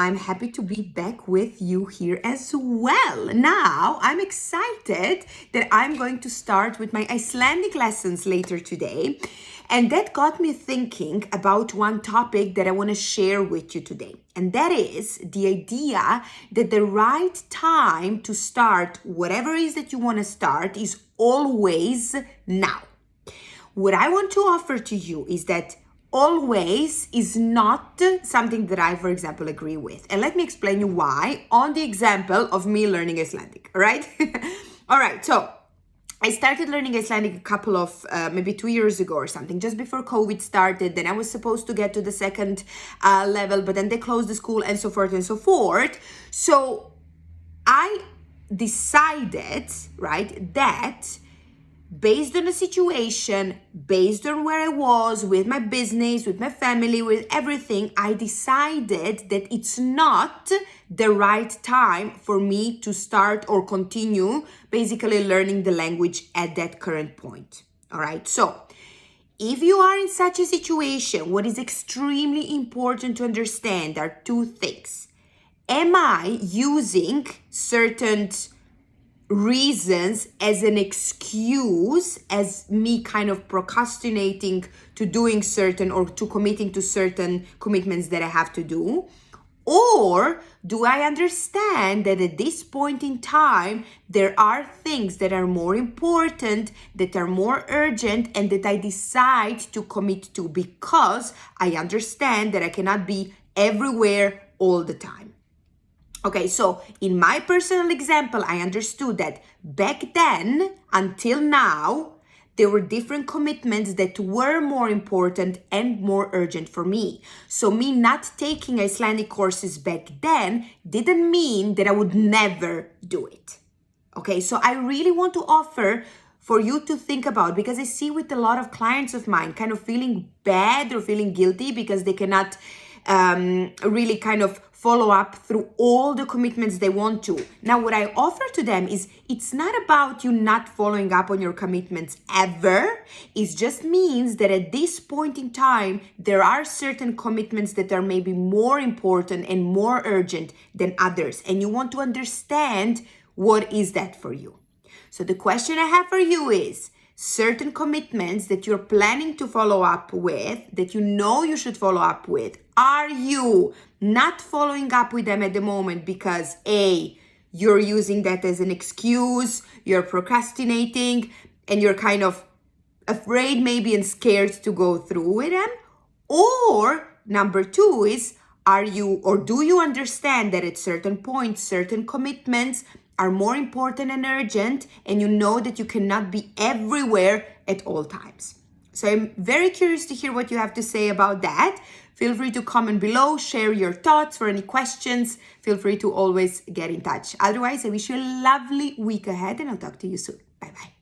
I'm happy to be back with you here as well. Now, I'm excited that I'm going to start with my Icelandic lessons later today. And that got me thinking about one topic that I want to share with you today. And that is the idea that the right time to start whatever it is that you want to start is always now. What I want to offer to you is that always is not something that I, for example, agree with. And let me explain you why on the example of me learning Icelandic, all right? All right, so I started learning Icelandic a couple of, maybe 2 years ago or something, just before COVID started. Then I was supposed to get to the second level, but then they closed the school and so forth and so forth. So I decided, right, that based on the situation, based on where I was with my business, with my family, with everything, I decided that it's not the right time for me to start or continue basically learning the language at that current point. All right. So if you are in such a situation, what is extremely important to understand are two things. Am I using certain reasons as an excuse, as me kind of procrastinating to doing certain or to committing to certain commitments that I have to do? Or do I understand that at this point in time, there are things that are more important, that are more urgent, and that I decide to commit to because I understand that I cannot be everywhere all the time? Okay, so in my personal example, I understood that back then until now, there were different commitments that were more important and more urgent for me. So me not taking Icelandic courses back then didn't mean that I would never do it. Okay, so I really want to offer for you to think about, because I see with a lot of clients of mine kind of feeling bad or feeling guilty because they cannot really kind of follow up through all the commitments they want to. Now, what I offer to them is it's not about you not following up on your commitments ever. It just means that at this point in time, there are certain commitments that are maybe more important and more urgent than others. And you want to understand what is that for you. So the question I have for you is, certain commitments that you're planning to follow up with, that you know you should follow up with, are you not following up with them at the moment because A, you're using that as an excuse, you're procrastinating, and you're kind of afraid maybe and scared to go through with them? Or number two is, are you or do you understand that at certain points, certain commitments are more important and urgent, and you know that you cannot be everywhere at all times? So I'm very curious to hear what you have to say about that. Feel free to comment below, share your thoughts. For any questions, feel free to always get in touch. Otherwise, I wish you a lovely week ahead and I'll talk to you soon. Bye-bye.